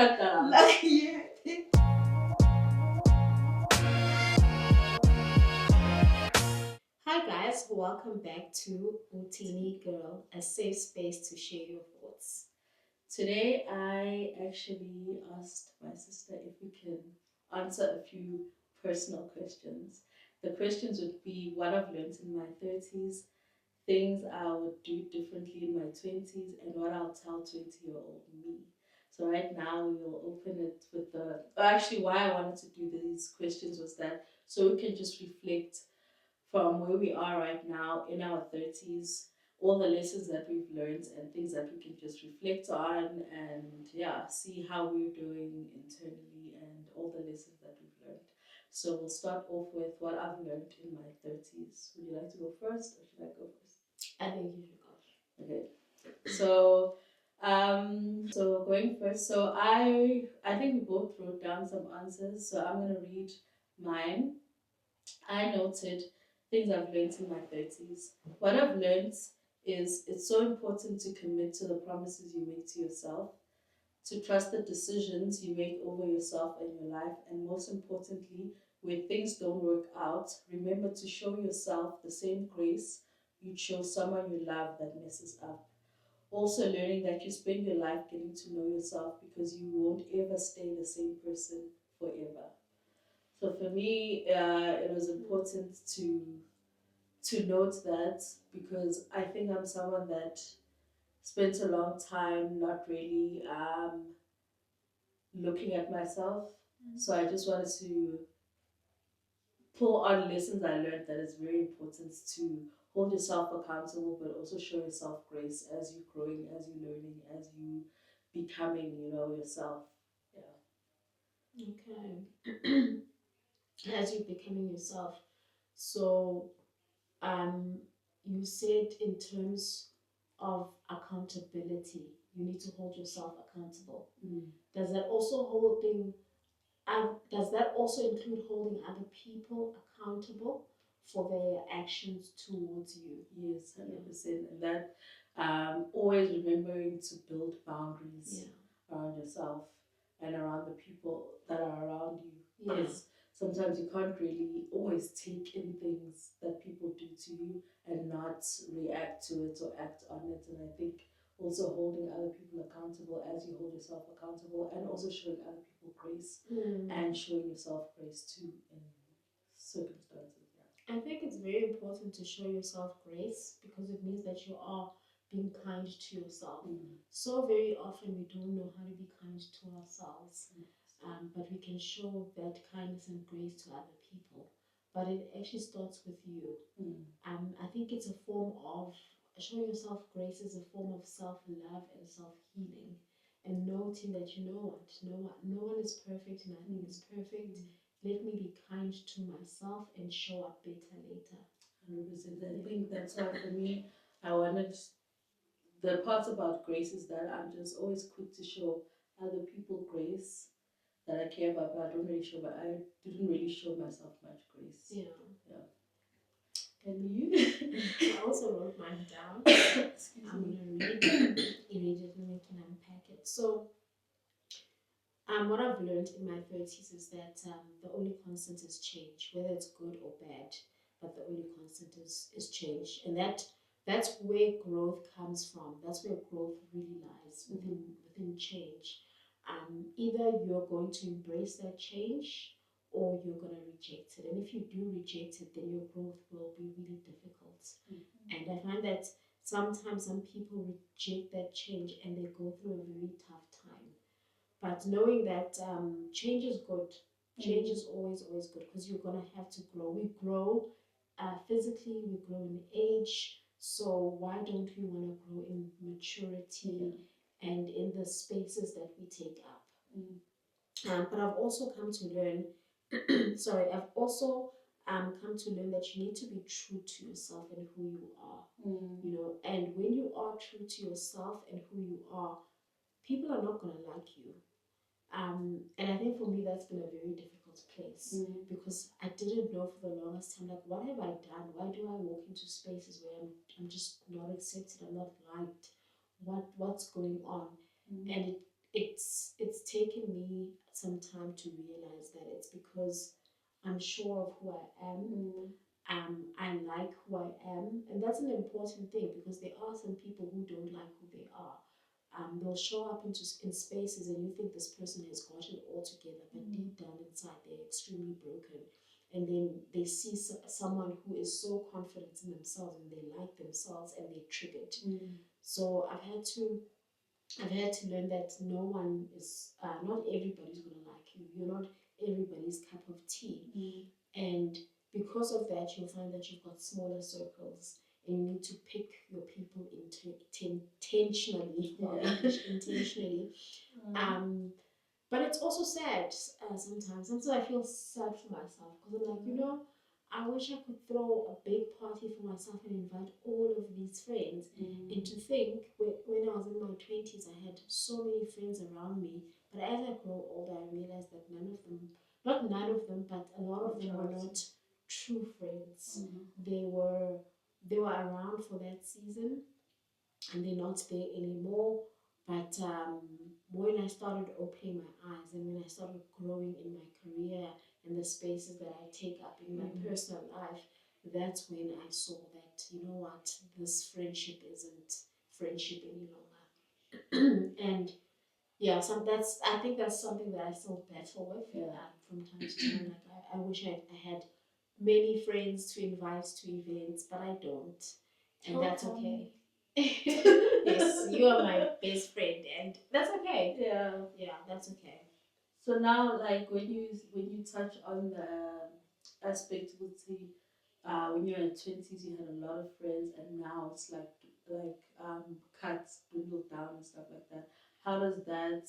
cut that out. Like, yeah. Hi guys, welcome back to Uthini Girl, a safe space to share your thoughts. Today I actually asked my sister if we can answer a few personal questions. The questions would be what I've learned in my 30s, things I would do differently in my 20s, and what I'll tell 20-year-old me. So right now we will open it with actually why I wanted to do these questions was that so we can just reflect from where we are right now in our 30s, all the lessons that we've learned and things that we can just reflect on and yeah, see how we're doing internally and all the lessons that we've learned. So we'll start off with what I've learned in my 30s. Would you like to go first or should I go first? I think you should go. Okay. So going first. So I think we both wrote down some answers. So I'm gonna read mine. I noted things I've learned in my 30s. What I've learned is it's so important to commit to the promises you make to yourself, to trust the decisions you make over yourself and your life, and most importantly, when things don't work out, remember to show yourself the same grace you'd show someone you love that messes up. Also, learning that you spend your life getting to know yourself because you won't ever stay the same person forever. So for me, it was important to note that because I think I'm someone that spent a long time not really looking at myself. So I just wanted to pull on lessons I learned that it's very important to hold yourself accountable, but also show yourself grace as you're growing, as you're learning, as you becoming, yourself. Yeah. Okay. As you're becoming yourself. So um, you said in terms of accountability, you need to hold yourself accountable. Does that also does that also include holding other people accountable for their actions towards you? Yes, 100%. And that always remembering to build boundaries around yourself and around the people that are around you. Because sometimes you can't really always take in things that people do to you and not react to it or act on it. And I think also holding other people accountable as you hold yourself accountable and also showing other people grace and showing yourself grace too in circumstances. Yeah. I think it's very important to show yourself grace because it means that you are being kind to yourself. So very often we don't know how to be kind to ourselves, but we can show that kindness and grace to other people. But it actually starts with you. I think it's a form of showing yourself grace is a form of self-love and self-healing, and noting that no one is perfect, nothing is perfect. Let me be kind to myself and show up better later. 100%. I think that's why for me, I wanted the parts about grace is that I'm just always quick to show other people grace that I care about, but I don't really show. But I didn't really show myself much grace. Yeah. And you? I also wrote mine down. I'm going to read it immediately we can unpack it. So, what I've learned in my 30s is that the only constant is change, whether it's good or bad, but the only constant is change. And that's where growth comes from. That's where growth really lies, within change. Either you're going to embrace that change or you're going to reject it. And if you do reject it, then your growth will be really difficult. And I find that sometimes some people reject that change and they go through a very tough time. But knowing that change is good, change is always good because you're going to have to grow. We grow physically, we grow in age. So why don't we want to grow in maturity and in the spaces that we take up? But I've also come to learn, I've also come to learn that you need to be true to yourself and who you are. And when you are true to yourself and who you are, people are not going to like you. And I think for me that's been a very difficult place because I didn't know for the longest time, like, what have I done? Why do I walk into spaces where I'm just not accepted, I'm not liked? What's going on? And it's taken me some time to realize that it's because I'm sure of who I am. I like who I am, and that's an important thing because there are some people who don't like who they are. They'll show up in spaces, and you think this person has got it all together, but deep down inside they're extremely broken. And then they see someone who is so confident in themselves and they like themselves and they're triggered. So I've had to learn that no one is, not everybody's gonna like you. You're not everybody's cup of tea. And because of that, you'll find that you've got smaller circles and you need to pick your people intentionally, intentionally. But it's also sad sometimes. Sometimes I feel sad for myself because I'm like, I wish I could throw a big party for myself and invite all of these friends. And to think, when I was in my 20s, I had so many friends around me. But as I grow older, I realized that not none of them, but a lot of them were not true friends. They were around for that season and they're not there anymore. But when I started opening my eyes and when I started growing in my career and the spaces that I take up in my personal life, that's when I saw that, you know what, this friendship isn't friendship any longer. And yeah, I think that's something that I still battle with from time to time. Like I wish I had many friends to invite to events, but I don't, and that's okay. Yes, you are my best friend, and that's okay. Yeah, that's okay. So now, like when you touch on the aspect with the when you're in 20s, you had a lot of friends, and now it's cuts dwindled down and stuff like that. How does that?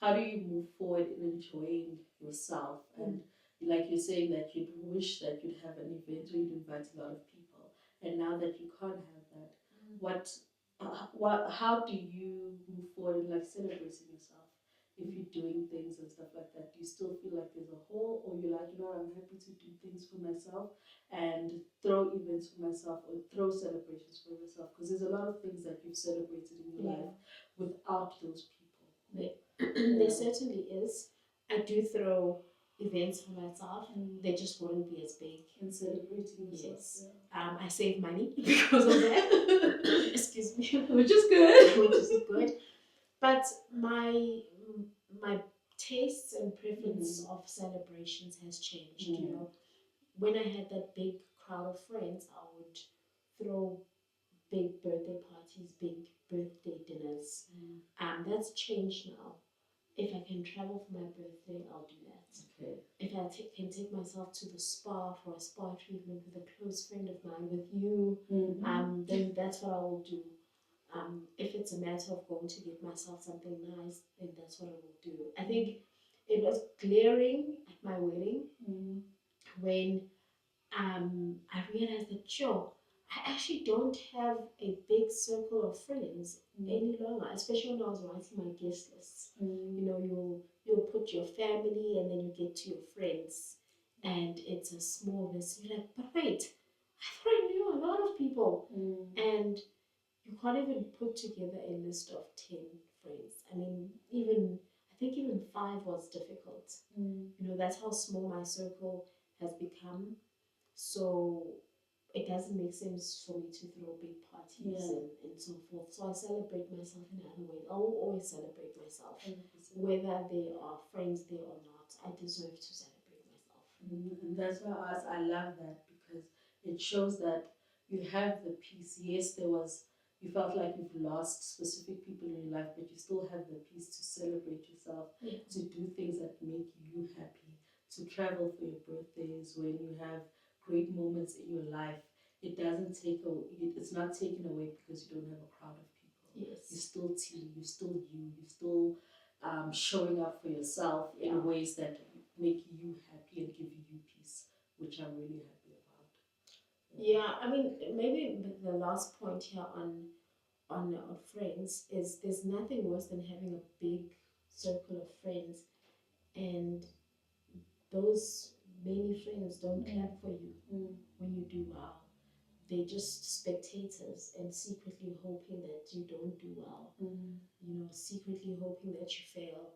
How do you move forward in enjoying yourself? And like you're saying that you'd wish that you'd have an event where you'd invite a lot of people, and now that you can't have that, how do you move forward in like celebrating yourself? If you're doing things and stuff like that, do you still feel like there's a hole, or you're like, I'm happy to do things for myself and throw events for myself or throw celebrations for myself? Because there's a lot of things that you've celebrated in your life without those people. There certainly is. I do throw events for myself. They just wouldn't be as big. And celebrating yourself. Yes. I save money because of that. Excuse me. Which is good. Which is good. But my tastes and preference of celebrations has changed. You know, when I had that big crowd of friends, I would throw big birthday parties, big birthday dinners. That's changed now. If I can travel for my birthday, I'll do that. Okay. If I can take myself to the spa for a spa treatment with a close friend of mine, with you, then that's what I will do. If it's a matter of going to get myself something nice, then that's what I will do. I think it was glaring at my wedding when I realized that, sure, I actually don't have a big circle of friends any longer, especially when I was writing my guest lists. You know, you'll put your family and then you get to your friends, and it's a small list. You're like, but wait, I thought I knew a lot of people, and you can't even put together a list of 10 friends. I mean, I think even 5 was difficult. You know, that's how small my circle has become. So it doesn't make sense for me to throw big parties and so forth. So I celebrate myself in other ways. I will always celebrate myself, 100%. Whether they are friends there or not. I deserve to celebrate myself. And that's why I love that, because it shows that you have the peace. Yes, you felt like you've lost specific people in your life, but you still have the peace to celebrate yourself, to do things that make you happy, to travel for your birthdays when you have great moments in your life. It's not taken away because you don't have a crowd of people. Yes. You're still team, you're still you, you're still showing up for yourself in ways that make you happy and give you peace, which I'm really happy about. Yeah, I mean, maybe the last point here on friends is there's nothing worse than having a big circle of friends and those many friends don't clap for you when you do well. they're just spectators and secretly hoping that you don't do well. You know, secretly hoping that you fail.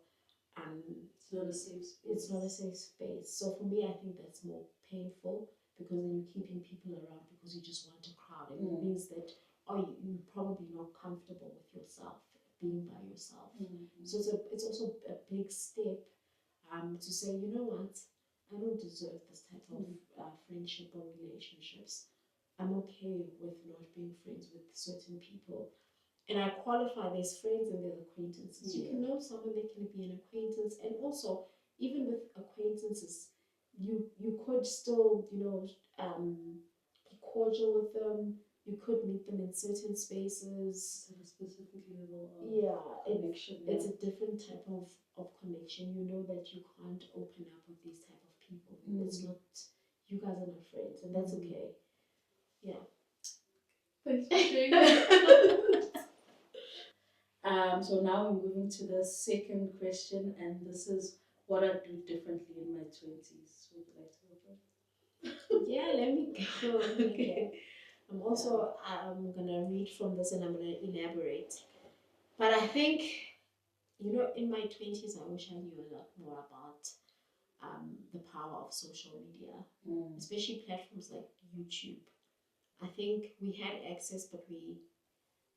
It's not a safe space. It's not a safe space. So for me, I think that's more painful because then you're keeping people around because you just want a crowd, and it means that you're probably not comfortable with yourself being by yourself. So it's also a big step to say, you know what, I don't deserve this type of friendship or relationships. I'm okay with not being friends with certain people. And I qualify, there's friends and there's acquaintances. You can know someone, they can be an acquaintance, and also even with acquaintances, you could still, you know, be cordial with them. You could meet them in certain spaces. At a specific level of connection. It's a different type of connection. You know that you can't open up with these type of people. It's not, you guys are not friends, and that's okay. Yeah. Thanks for sharing that. So now we're moving to the second question, and this is what I do differently in my 20s. Would you like to go first? Yeah, let me go. Okay. I'm also I'm gonna read from this and I'm gonna elaborate. But I think, you know, in my 20s, I wish I knew a lot more about the power of social media, especially platforms like YouTube. I think we had access, but we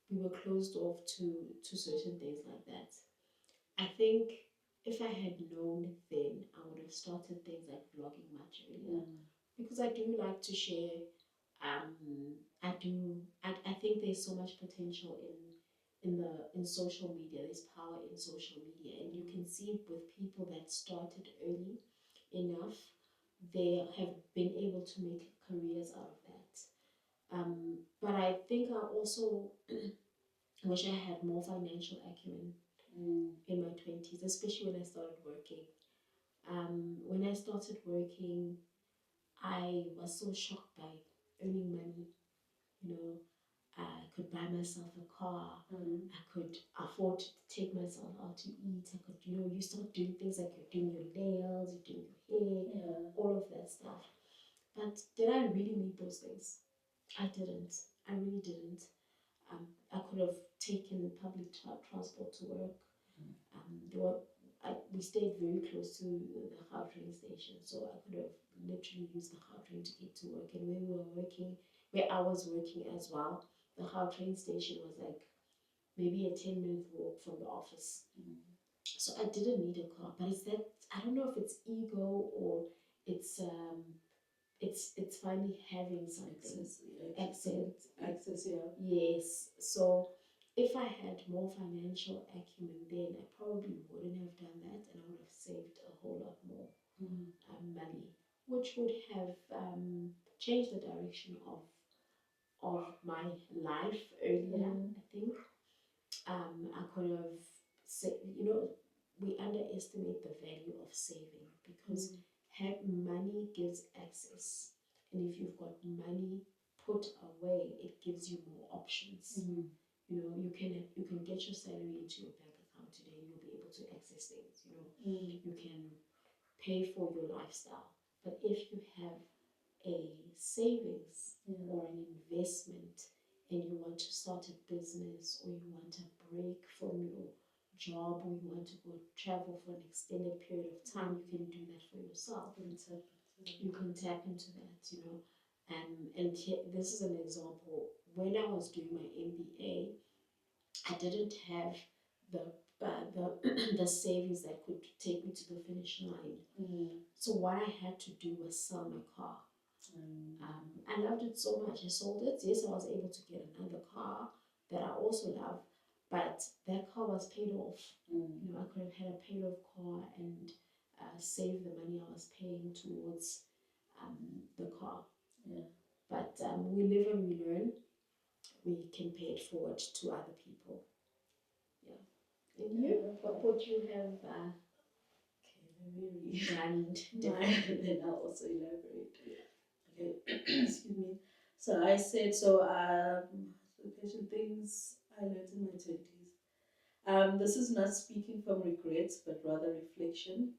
were closed off to certain things like that. I think if I had known then, I would have started things like vlogging much earlier, because I do like to share. I do. I think there's so much potential in social media. There's power in social media, and you can see with people that started early enough, they have been able to make careers out of that. But I think I also wish I had more financial acumen in my 20s, especially when I started working. When I started working, I was so shocked by earning money. You know, I could buy myself a car. I could afford to take myself out to eat. I could, you know, you start doing things like you're doing your nails, you're doing your hair, all of that stuff. But did I really need those things? I didn't. I really didn't. I could have taken public transport to work. There were, we stayed very close to the train station, so I could have literally used the train to get to work. And when we were working, where I was working as well, the train station was like maybe a 10-minute walk from the office. So I didn't need a car. But it's that, I don't know if it's ego or it's it's finally having something. Access, yeah. Yes. So if I had more financial acumen then, I probably wouldn't have done that, and I would have saved a whole lot more money, which would have changed the direction of my life earlier. I think I could have said, you know, we underestimate the value of saving because have money gives access, and if you've got money put away, it gives you more options. You know, you can get your salary into your bank account today, and you'll be able to access things. You know, you can pay for your lifestyle. But if you have a savings or an investment, and you want to start a business, or you want a break from your job, or you want to go travel for an extended period of time, you can do that for yourself. You can tap into that, you know. And here, this is an example. When I was doing my MBA, I didn't have the the savings that could take me to the finish line. So what I had to do was sell my car. I loved it so much. I sold it. Yes, I was able to get another car that I also love, but that car was paid off. You know, I could have had a paid off car and save the money I was paying towards the car. But we live and we learn. We can pay it forward to other people. And you, what would you have done differently? And then I'll also elaborate. Okay, excuse me. So I said, so patient things I learned in my 20s. This is not speaking from regrets, but rather reflection.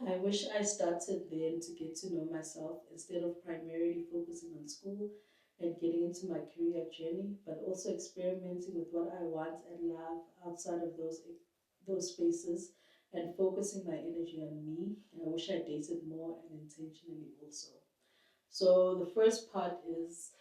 I wish I started then to get to know myself instead of primarily focusing on school and getting into my career journey, but also experimenting with what I want and love outside of those spaces and focusing my energy on me. And I wish I dated more and intentionally also. So the first part is,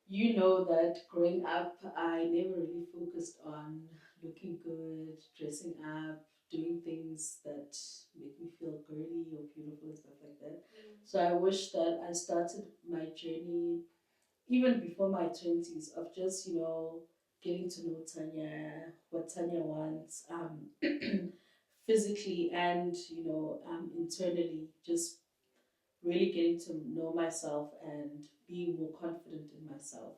you know, that growing up, I never really focused on looking good, dressing up, doing things that make me feel girly or beautiful and stuff like that. So I wish that I started my journey even before my 20s of just, getting to know Tanya, what Tanya wants, physically and, internally, just really getting to know myself and being more confident in myself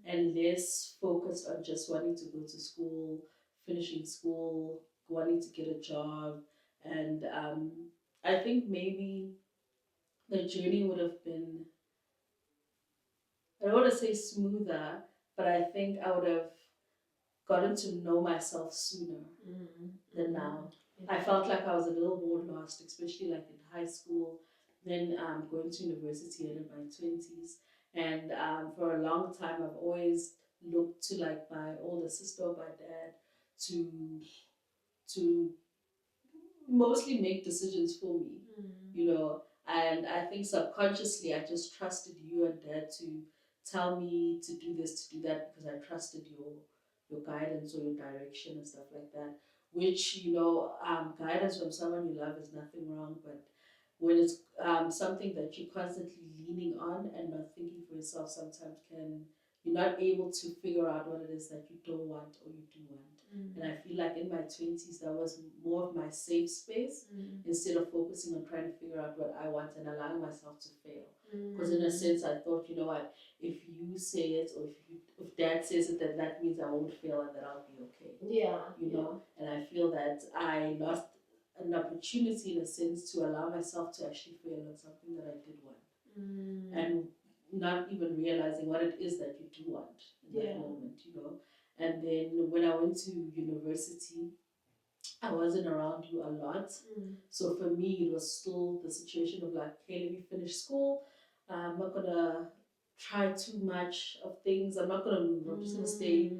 and less focused on just wanting to go to school, finishing school, wanting to get a job. And I think maybe the journey would have been, I don't want to say smoother, but I think I would have gotten to know myself sooner than now. I felt like I was a little more lost, especially like in high school, then going to university and in my 20s. And for a long time, I've always looked to like my older sister or my dad to to mostly make decisions for me, And I think subconsciously, I just trusted you and dad to tell me to do this, to do that, because I trusted your guidance or your direction and stuff like that. Which, guidance from someone you love is nothing wrong, but when it's something that you're constantly leaning on and not thinking for yourself, sometimes you're not able to figure out what it is that you don't want or you do want. And I feel like in my 20s, that was more of my safe space instead of focusing on trying to figure out what I want and allowing myself to fail. Because in a sense, I thought, you know what, if you say it or if dad says it, then that means I won't fail and that I'll be okay. Yeah. And I feel that I lost an opportunity in a sense to allow myself to actually fail on something that I did want. And not even realizing what it is that you do want in that moment, And then when I went to university, I wasn't around you a lot. So for me, it was still the situation of like, okay, let me finish school. I'm not going to try too much of things. I'm not going to move. I'm just going to stay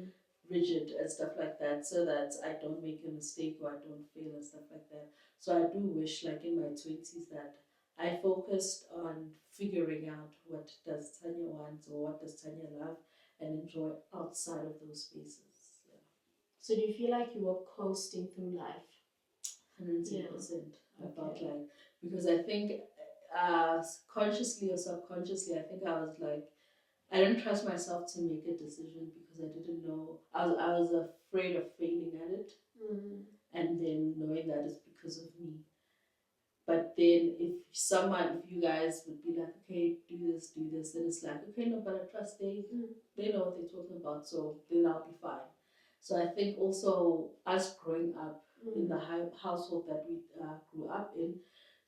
rigid and stuff like that so that I don't make a mistake or I don't fail and stuff like that. So I do wish, like in my 20s, that I focused on figuring out what does Tanya want or what does Tanya love and enjoy outside of those spaces. So do you feel like you were coasting through life? 110%. I felt like, because I think consciously or subconsciously, I think I was like, I didn't trust myself to make a decision because I didn't know. I was afraid of failing at it, and then knowing that it's because of me. But then if you guys would be like, okay, do this, then it's like, okay, no, but I trust they know what they're talking about, so then I'll be fine. So I think also us growing up in the household that we grew up in,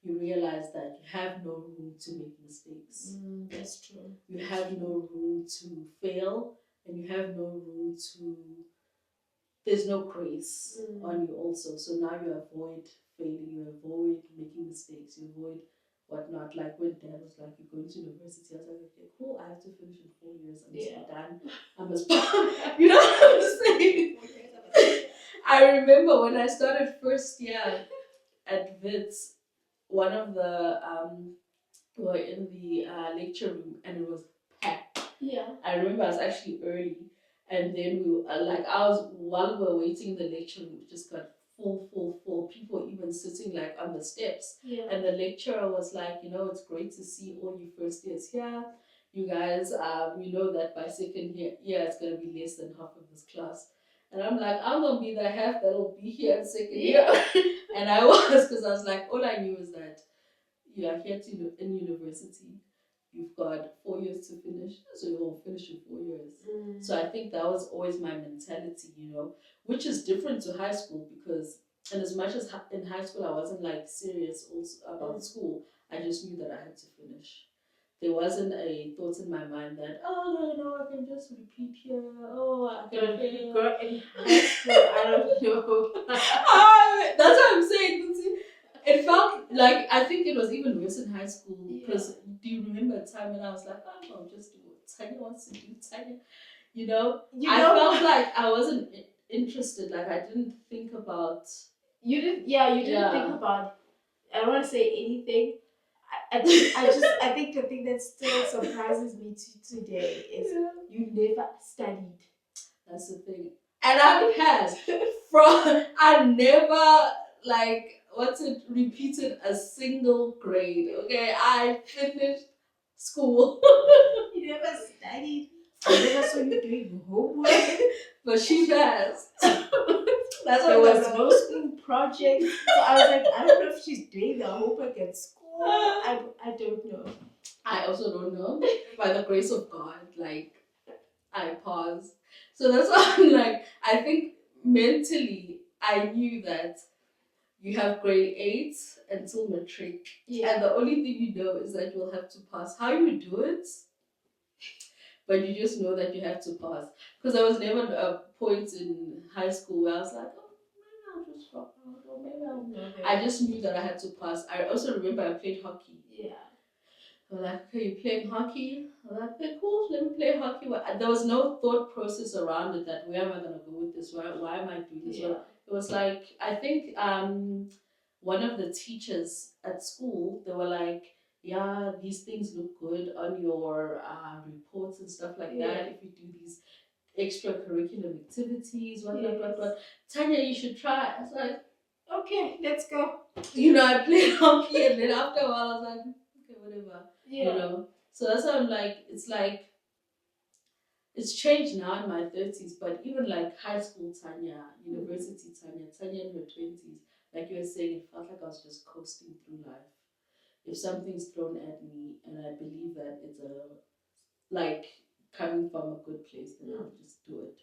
you realize that you have no room to make mistakes. That's true. You have no room to fail, and you have no room to. There's no grace on you also. So now you avoid failing, you avoid making mistakes, you avoid whatnot. Like when dad was like, you're going to university, I was like, okay, cool, I have to finish in 4 years. I'm just done. I must, you know what I'm saying? I remember when I started first year at Wits, one of the, we were in the lecture room and it was packed. Yeah. I remember I was actually early. And then while we were waiting in the lecture room, it just got full. People even sitting like on the steps. Yeah. And the lecturer was like, it's great to see all you first years here. You guys, you know that by second year, it's going to be less than half of this class. And I'm like, I'm going to be the half that'll be here in second year. And I was, because I was like, all I knew was that you are here in university. You've got 4 years to finish, so you'll finish in 4 years. So I think that was always my mentality, which is different to high school because, and as much as in high school I wasn't like serious also about school, I just knew that I had to finish. There wasn't a thought in my mind that, I can just repeat here. Oh, I can fail. Girl, in high school, I don't know. That's what I'm saying. It felt like, I think it was even worse in high school because do you remember a time when I was like, I'll just do it. Tanya wants to do, Tanya. I felt like I wasn't interested. Like I didn't think about. You didn't. Yeah, you didn't think about. I don't want to say anything. I think the thing that still surprises me today is you never studied. That's the thing. And I had I never repeated a single grade. Okay, I finished school. You never studied. I never saw you doing homework. But she passed. There was no school project. So I was like, I don't know if she's doing the homework at school. I don't know. I also don't know. By the grace of God, I paused. So that's why I'm like, I think mentally I knew that you have grade 8 until matric. Yeah. And the only thing you know is that you'll have to pass. How you do it, but you just know that you have to pass. Because there was never a point in high school where I was like, oh, maybe I'll just drop out, or maybe I'll. No, I just knew that I had to pass. I also remember I played hockey. Yeah. They were like, okay, you're playing hockey? I was like, okay, cool, let me play hockey. There was no thought process around it that where am I going to go with this? Why am I doing this? Yeah. It was like, I think one of the teachers at school, they were like, yeah, these things look good on your reports and stuff like that. If you do these extracurricular activities, what. Tanya, you should try. I was like, okay, let's go. I played hockey, and then after a while, I was like, okay, whatever. Yeah. So that's why I'm like, it's changed now in my 30s, but even like high school Tanya, university Tanya in her 20s, like you were saying, it felt like I was just coasting through life. If something's thrown at me and I believe that it's coming from a good place, then I'll just do it.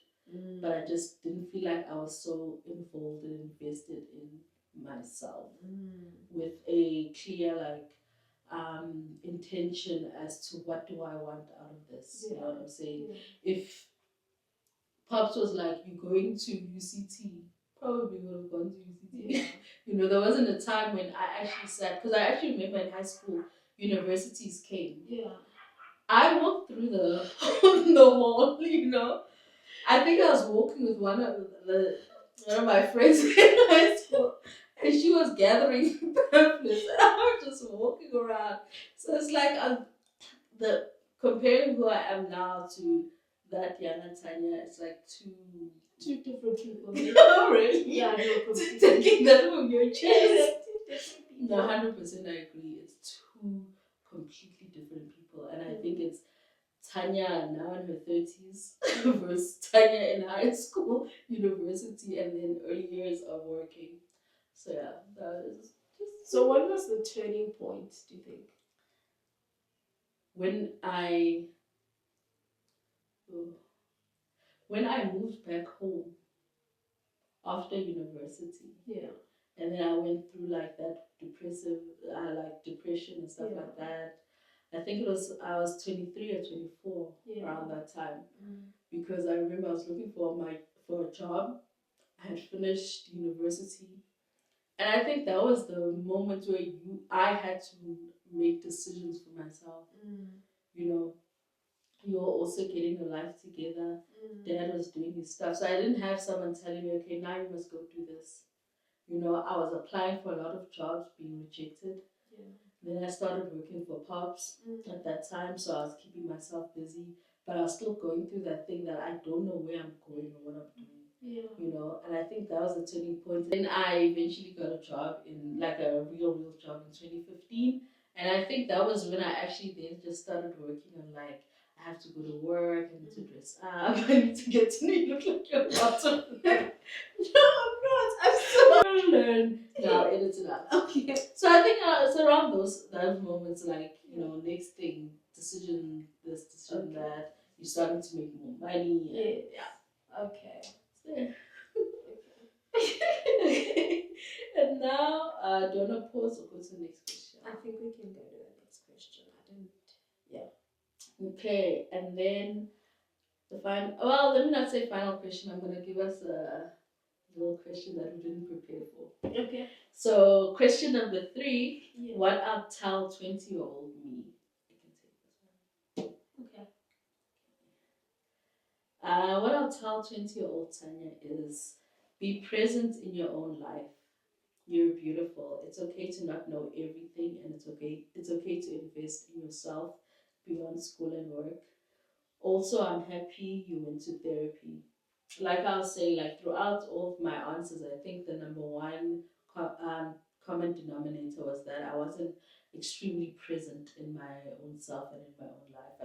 But I just didn't feel like I was so involved and invested in myself with a clear intention as to what do I want out of this. You know what I'm saying? If Pops was like, you're going to UCT, probably would have gone to UCT. There wasn't a time when I actually sat, because I actually remember in high school, universities came. Yeah. I walked through the wall, I think I was walking with one of my friends in high school, and she was gathering pamphlets, and I was just walking around. So it's like comparing who I am now to that Yana Tanya, it's like two different people. Really? Yeah, no, taking that from your chest. No, 100% I agree. It's two completely different people, and I think it's Tanya now in her 30s versus Tanya in high school, university, and then early years of working. So yeah, that is just. So what was the turning point, do you think? When I moved back home after university. Yeah. And then I went through that depression and stuff like that. I think I was 23 or 24 around that time. Because I remember I was looking for a job. I had finished university. And I think that was the moment where I had to make decisions for myself. You were also getting your life together. Dad was doing his stuff. So I didn't have someone telling me, okay, now you must go do this. I was applying for a lot of jobs, being rejected. Yeah. Then I started working for Pops at that time, so I was keeping myself busy. But I was still going through that thing that I don't know where I'm going or what I'm doing. Yeah. And I think that was the turning point. Then I eventually got a job in a real job in 2015. And I think that was when I actually then just started working on I have to go to work, I need to dress up, I need to get to look like your bottom. No, I'm not. I'm so learn. Now edit it out. Okay. So I think it's around those moments, next thing, decision this, decision that, you're starting to make more money. Yeah. Okay. So, okay. And now, do you want to pause or go to the next question? I think we can go to the next question. Okay, and then let me not say final question. I'm going to give us a little question that we didn't prepare for. Okay. So, question number 3, what I'll tell 20-year-old me. You can take this one. Okay. What I'll tell 20-year-old Tanya is be present in your own life. You're beautiful. It's okay to not know everything, and it's okay to invest in yourself beyond school and work. Also, I'm happy you went to therapy. Like I'll say, like throughout all of my answers, I think the number one common denominator was that I wasn't extremely present in my own self and in my own life.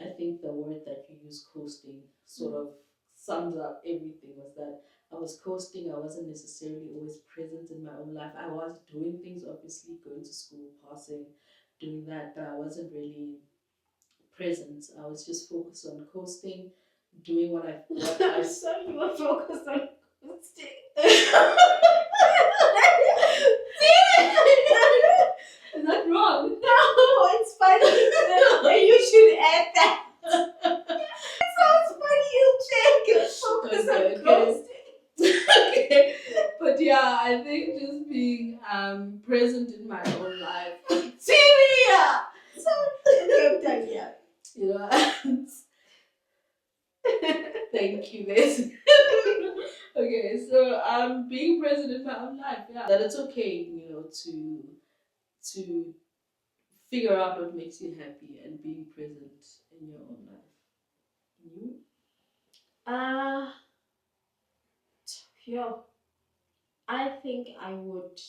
I think the word that you use, coasting, sort of sums up everything. Was that I was coasting. I wasn't necessarily always present in my own life. I was doing things, obviously, going to school, passing, doing that, but I wasn't really present. I was just focused on coasting, doing what I So you were focused on coasting. Is that wrong? No, it's funny. And you should add that. It sounds funny. You check. Focus on coasting. Okay. But yeah, I think just being present in my own life. Syria. So I'm done. Yeah. You know. Thank you, Liz. Okay, so being present in my own life, yeah. That it's okay, to figure out what makes you happy and being present in your own life. You? Yeah. I think I would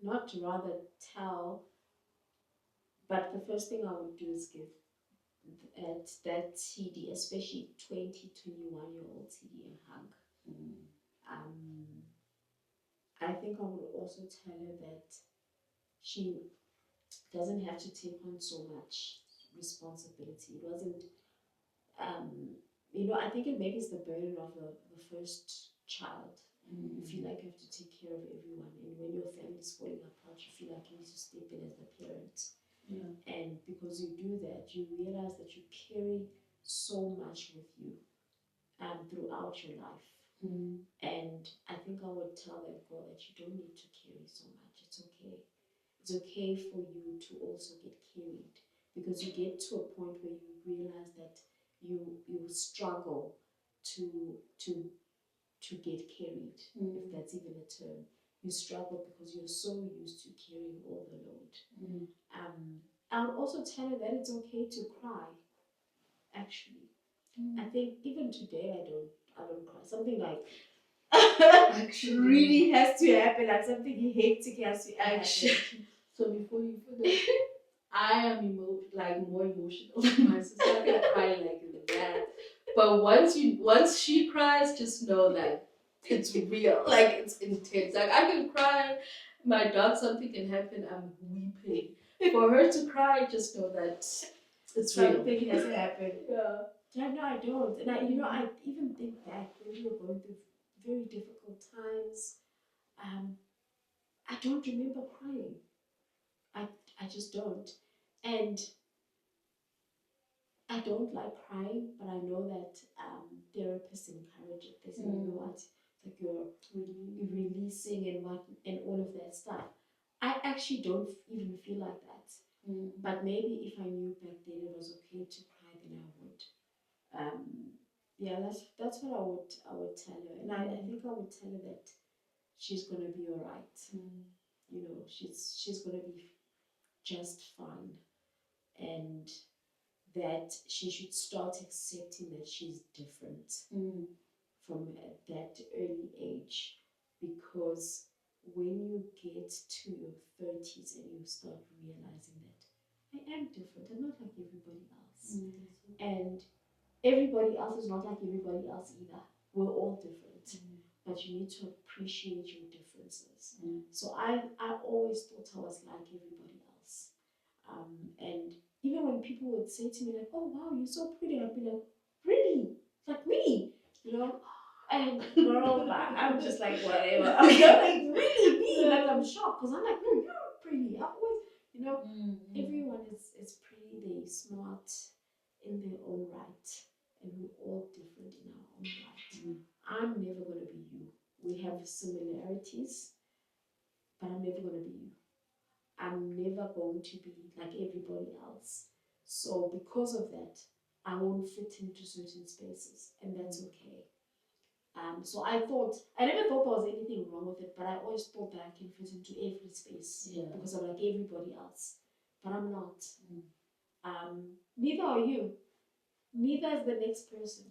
not rather tell, but the first thing I would do is give at that TD, especially 20, 21-year-old TD, a hug. Um, I think I would also tell her that she doesn't have to take on so much responsibility. It wasn't, I think it maybe it's the burden of the first child. You feel like you have to take care of everyone, and when your family's falling apart, you feel like you need to step in as the parent. Yeah. And because you do that, you realize that you carry so much with you throughout your life. And I think I would tell that girl that you don't need to carry so much. It's okay. It's okay for you to also get carried, because you get to a point where you realize that you struggle to to get carried, if that's even a term. You struggle because you're so used to carrying all the load. I would also tell her that it's okay to cry. Actually, I think even today I don't cry. Something like Actually, really has to happen, like something hectic has to happen. So before you finish, I am more emotional than my sister. I can cry like that. But once she cries, just know that it's real. Like, it's intense. Like, I can cry, my dog, something can happen, I'm weeping. For her to cry, just know that it's real. Something has happened. Yeah. Yeah, no, I don't. And I even think back when we were going through very difficult times. I don't remember crying. I just don't. And I don't like crying, but I know that therapists encourage it. They say, you know what, like you're releasing and all of that stuff. I actually don't even feel like that. But maybe if I knew back then it was okay to cry, then I would. Yeah, that's what I would tell her, and I think I would tell her that she's gonna be all right. She's gonna be just fine, and that she should start accepting that she's different from at that early age, because when you get to your 30s and you start realizing that I am different, I'm not like everybody else, and everybody else is not like everybody else either. We're all different, but you need to appreciate your differences. So I always thought I was like everybody else, and even when people would say to me like, "Oh wow, you're so pretty," I'd be like, "Really? Like me?" You know? And girl, I'm just like whatever. I'm like really me? Like I'm shocked because I'm like, no, you're pretty. I always, everyone is pretty. They smart in their own right, and we're all different in our own right. I'm never gonna be you. We have similarities, but I'm never gonna be you. I'm never going to be like everybody else. So because of that, I won't fit into certain spaces, and that's okay. So I never thought there was anything wrong with it, but I always thought that I can fit into every space because I'm like everybody else, but I'm not. Neither are you. Neither is the next person.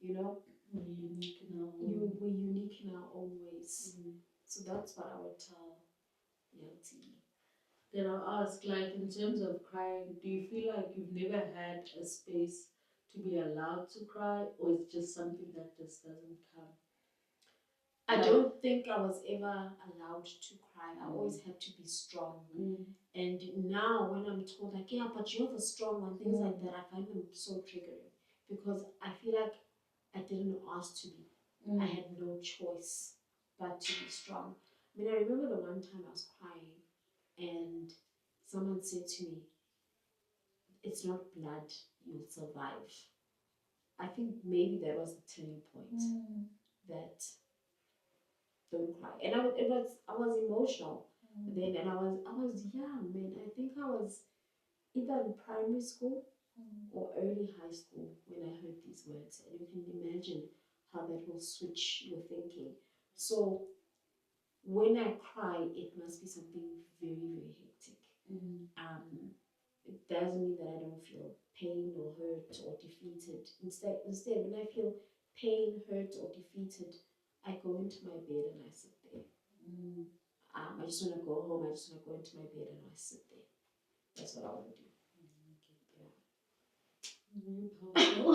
You know, we're unique in our own. We're unique in our own ways. So that's what I would tell young T. Then I'll ask, like, in terms of crying, do you feel like you've never had a space to be allowed to cry, or it's just something that just doesn't come? I don't think I was ever allowed to cry. I always had to be strong. And now when I'm told like, yeah, but you're the strong one, things like that, I find them so triggering because I feel like I didn't ask to be. I had no choice but to be strong. I mean, I remember the one time I was crying and someone said to me, it's not blood, you'll survive. I think maybe that was the turning point that don't cry. And I was emotional then, and I was young, man. I think I was either in primary school or early high school when I heard these words, and you can imagine how that will switch your thinking. So when I cry, it must be something very, very hectic. It doesn't mean that I don't feel pain or hurt or defeated. Instead, when I feel pain, hurt, or defeated, I go into my bed and I sit there. I just want to go home. I just want to go into my bed and I sit there. That's what I want to do. Very powerful.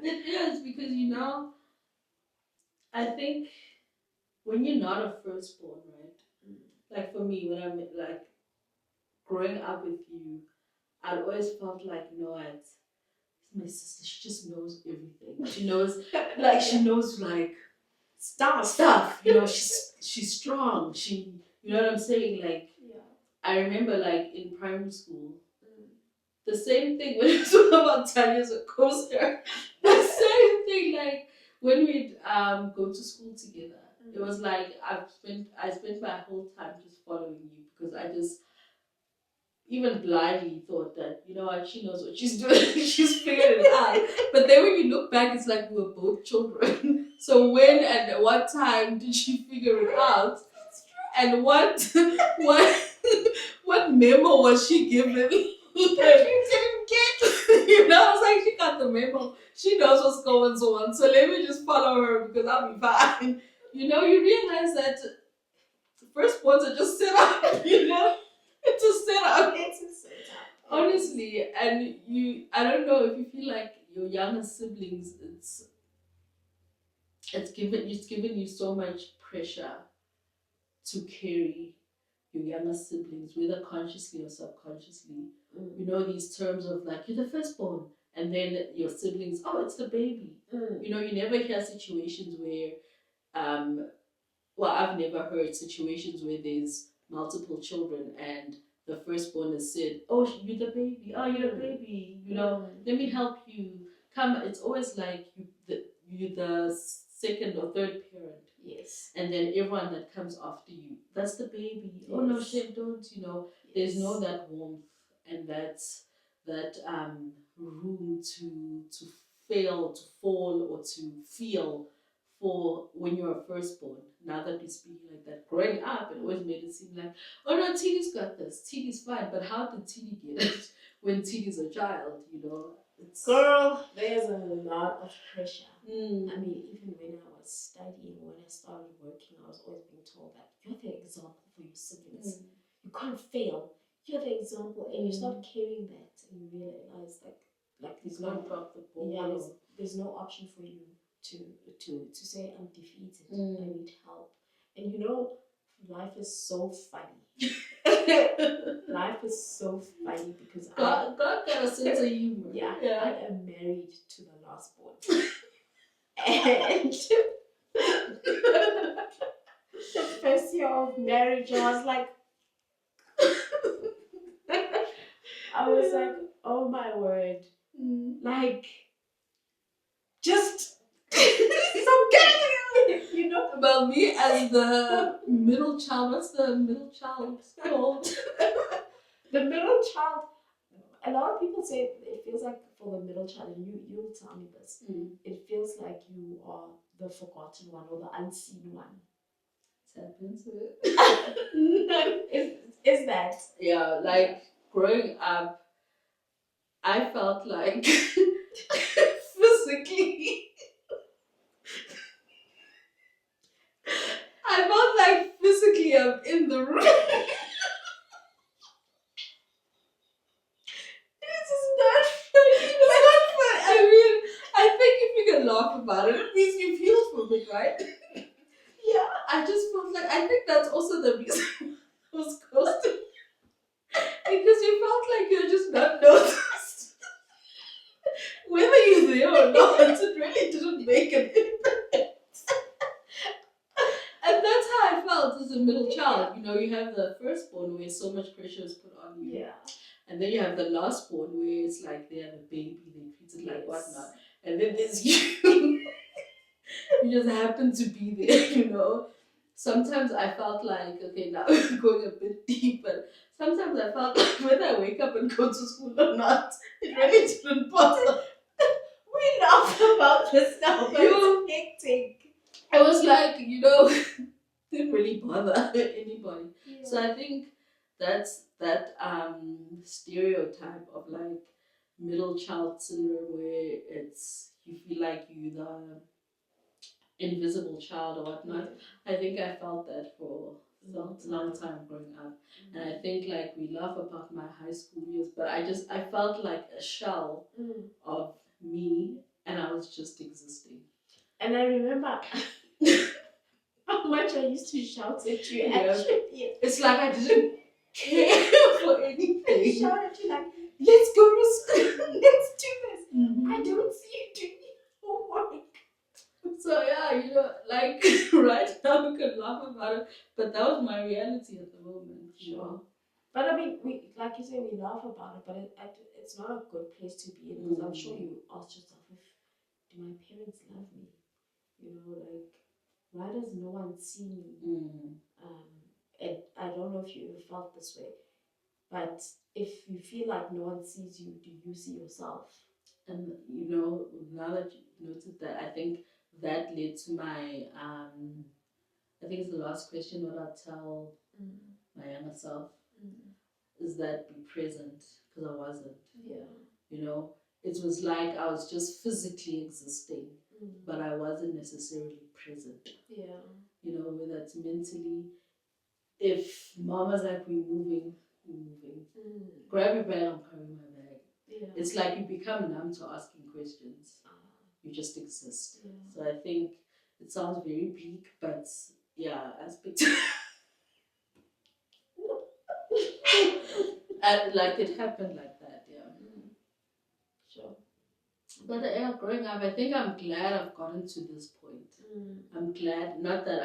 It is, because I think when you're not a firstborn, right? Like for me, when I'm like growing up with you, I always felt like, it's my sister. She just knows everything. She knows, she knows like stuff. She's strong. You know what I'm saying? Like, I remember like in primary school, the same thing when we talk about Tanya's a coaster. The same thing, like when we'd go to school together. It was like I spent my whole time just following you because I just even blindly thought that, what, she knows what she's doing. She's figured it out. But then when you look back, it's like we were both children. So when and at what time did she figure it out? And what memo was she given? That you didn't get. I was like, she got the memo. She knows what's going on. So let me just follow her because I'll be fine. You realize that firstborns are just set up, It's a setup. Honestly, and I don't know if you feel like your younger siblings, it's given you so much pressure to carry your younger siblings, whether consciously or subconsciously. These terms of like, you're the firstborn, and then your siblings, oh, it's the baby. You never hear situations where, I've never heard situations where there's multiple children and the firstborn has said, oh, you're the baby. Oh, you're the baby. Let me help you. Come. It's always like you're the second or third parent. Yes. And then everyone that comes after you, that's the baby. Yes. Oh no, shame, don't. Yes. There's no that warmth and that room to fail, to fall, or to feel for when you're a firstborn. Now that we're speaking like that, growing up, it always made it seem like, oh no, Tini's got this, Tini's fine. But how did Tini get it when Tini's a child? Girl, there's a lot of pressure. I mean, even when I was studying, when I started working, I was always being told that you're the example for your siblings. You can't fail. You're the example, and you start carrying that, and you realize like there's no drop the ball. Yeah, there's no option for you to say I'm defeated. I need help. And life is so funny. Life is so funny because God got a sense of humor. Yeah, I am married to the last born. And the first year of marriage, I was like, oh my word. Like, just so getting about me as the middle child. What's the middle child called? The middle child. A lot of people say it feels like for the middle child, and you'll tell me this, it feels like you are the forgotten one or the unseen one. It happens. Is that? Yeah, like growing up, I felt like physically, I felt like physically I'm in the room. This is not funny. It's not funny. I mean, I think if you can laugh about it, it means you feel for me, right? Yeah. I just felt like, I think that's also the reason I was ghosted. Because you felt like you're just not noticed. Whether you're there or not, it really didn't make an impact. And that's how I felt as a middle child. You know, you have the firstborn where so much pressure is put on you. Yeah. And then you have the lastborn where it's like they have a baby, they treat it like whatnot. And then there's you. You just happen to be there, you know. Sometimes I felt like, okay, now we're going a bit deeper. Sometimes I felt like whether I wake up and go to school or not, it really didn't bother. We laugh about this now, but it's hectic. I was like, you know, didn't really bother anybody. Yeah. So I think that's that stereotype of like middle child syndrome where it's you feel like you the invisible child or whatnot. I think I felt that for a long time growing up. And I think like we laugh about my high school years, but I felt like a shell of me and I was just existing. And I remember how much I used to shout at you. Actually, it's like I didn't care for anything. I shout at you like, let's go to school, let's do this. I don't see you doing homework. So yeah, you know, like right now we can laugh about it, but that was my reality at the moment. Sure. But I mean, we like you say, we laugh about it, but it's not a good place to be in because I'm sure you asked yourself, do my parents love me? You know, like, why does no one see me? And I don't know if you ever felt this way, but if you feel like no one sees you, do you see yourself? And you know, now that you noted that, I think that led to my I think it's the last question what I'll tell my younger self is that be present, because I wasn't. Yeah. You know, it was like I was just physically existing, but I wasn't necessarily present. Yeah. You know, whether it's mentally, if mama's like, we're moving. Grab your bag, I'm carrying my bag. Yeah. It's like you become numb to asking questions. You just exist. Yeah. So I think it sounds very bleak, but yeah, aspect. And like it happened like that, yeah. Sure. But yeah, growing up, I think I'm glad I've gotten to this point. I'm glad, not that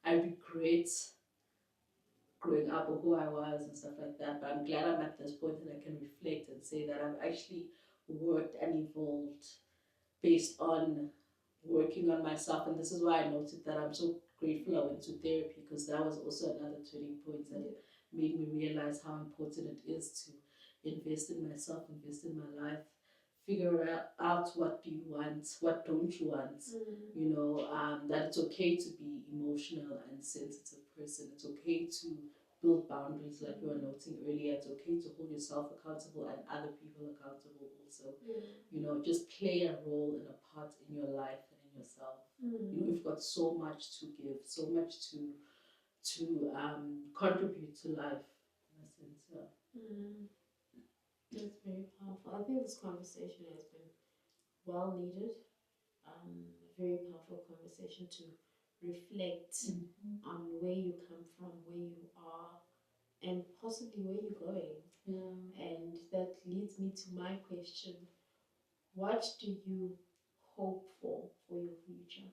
I regret growing up or who I was and stuff like that, but I'm glad I'm at this point that I can reflect and say that I've actually worked and evolved based on working on myself. And this is why I noted that I'm so grateful I went to therapy, because that was also another turning point that made me realize how important it is to invest in myself, invest in my life, figure out what do you want, what don't you want. You know, that it's okay to be emotional and sensitive person. It's okay to build boundaries, like you were noting earlier. It's okay to hold yourself accountable and other people accountable also. You know, just play a role and a part in your life and in yourself. You know, you've got so much to give, so much to contribute to life, in a sense. Yeah. That's very powerful. I think this conversation has been well needed. A very powerful conversation to reflect on where you come from, where you are, and possibly where you're going. And that leads me to my question. What do you hope for your future?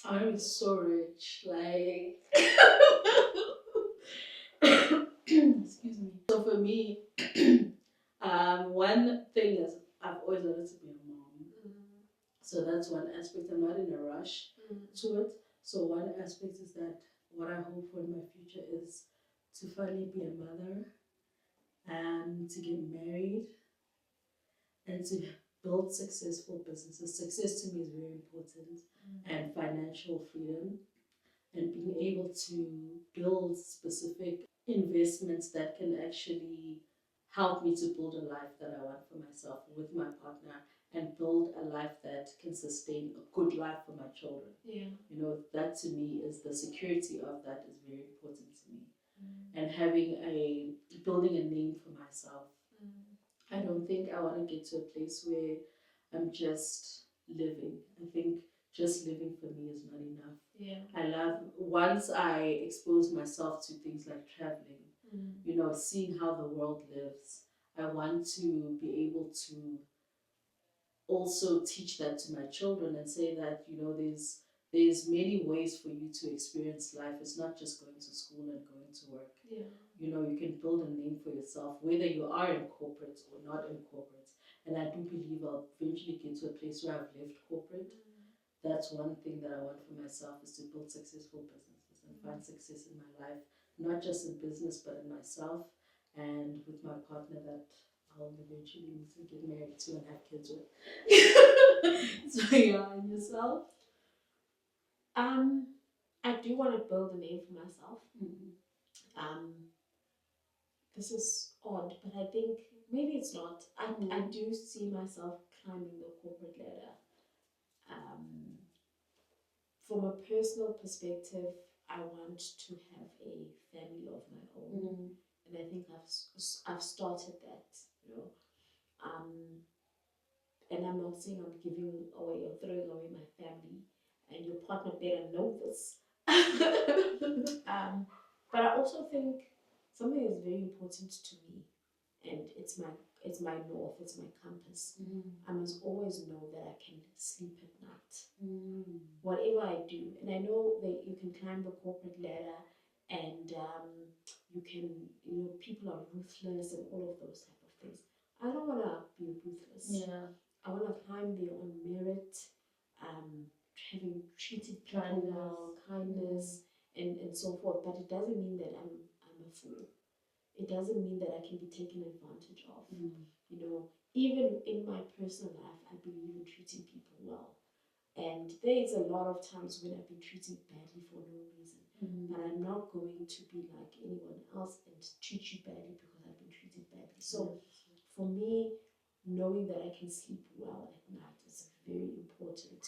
I'm so rich, like excuse me. So for me, one thing is I've always wanted to be a mom. So that's one aspect. I'm not in a rush to it. So one aspect is that what I hope for in my future is to finally be a mother and to get married and to build successful businesses. Success to me is very important, and financial freedom, and being able to build specific investments that can actually help me to build a life that I want for myself with my partner, and build a life that can sustain a good life for my children. Yeah. You know, that to me is the security of that is very important to me. And having building a name for myself. I don't think I want to get to a place where I'm just living. I think just living for me is not enough. Yeah. I love, once I expose myself to things like traveling, you know, seeing how the world lives, I want to be able to also teach that to my children and say that, you know, there's many ways for you to experience life. It's not just going to school and going to work. Yeah. You know, you can build a name for yourself, whether you are in corporate or not in corporate. And I do believe I'll eventually get to a place where I've left corporate. That's one thing that I want for myself, is to build successful businesses and find success in my life, not just in business, but in myself and with my partner that I'll eventually need to get married to and have kids with. So yeah, and yourself? I do want to build a name for myself. This is odd, but I think maybe it's not. I do see myself climbing the corporate ladder. From a personal perspective, I want to have a family of my own, and I think I've started that. You know, and I'm not saying I'm giving away or throwing away my family, and your partner better know this. But I also think something is very important to me, and it's my north, it's my compass. I must always know that I can sleep at night, whatever I do. And I know that you can climb the corporate ladder, and you can, you know, people are ruthless and all of those type of things. I don't want to be ruthless. Yeah. I want to climb there on merit, having treated people well, kindness, and so forth. But it doesn't mean that I'm a fool. It doesn't mean that I can be taken advantage of. You know, even in my personal life, I believe in treating people well. And there is a lot of times when I've been treated badly for no reason. But I'm not going to be like anyone else and treat you badly because I've been treated badly. So for me, knowing that I can sleep well at night is very important.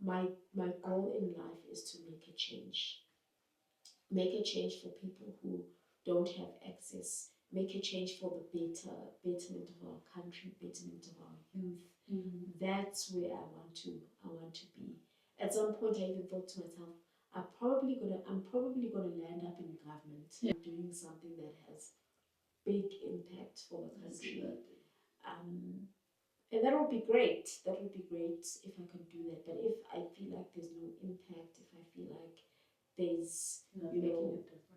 My goal in life is to make a change. Make a change for people who don't have access. Make a change for the betterment of our country, betterment of our youth. That's where I want to be. At some point, I even thought to myself, I'm probably gonna land up in government, doing something that has big impact for the country. And that would be great. That would be great if I could do that. But if I feel like there's no impact, if I feel like there's,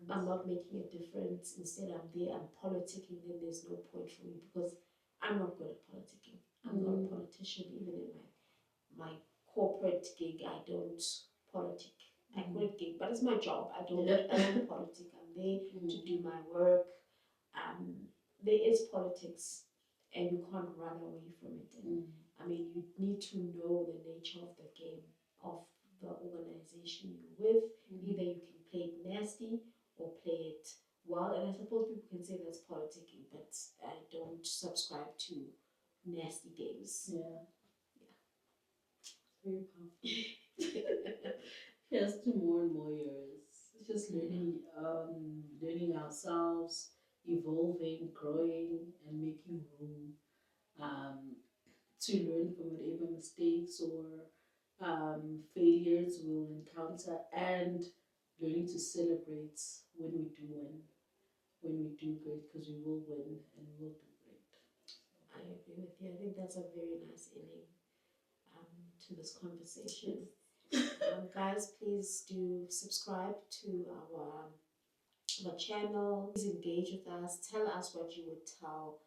I'm not making a difference, instead I'm there, I'm politicking, then there's no point for me, because I'm not good at politicking. I'm not a politician. Even in my corporate gig, I don't politic. I call it gig, but it's my job. I don't politic. I'm there to do my work. There is politics, and you can't run away from it. And I mean, you need to know the nature of the game, of the organization you're with. Either you can play it nasty or play it well. And I suppose people can say that's politicking, but I don't subscribe to nasty games. Yeah. Very powerful. Here's to more and more years. It's just learning ourselves, evolving, growing, and making room to learn from whatever mistakes or failures we'll encounter, and learning to celebrate when we do win, when we do great, because we will win and we will do great. I agree with you. I think that's a very nice ending to this conversation. Guys, please do subscribe to our channel. Please engage with us. Tell us what you would tell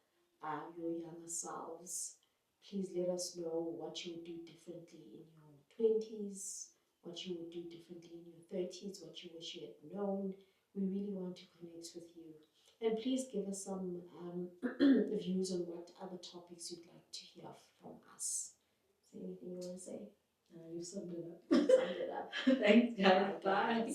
your younger selves. Please let us know what you would do differently in your 20s, what you would do differently in your 30s, what you wish you had known. We really want to connect with you. And please give us some views on what other topics you'd like to hear from us. Is there anything you want to say? You summed it up. You summed it up. Thanks, guys. Bye.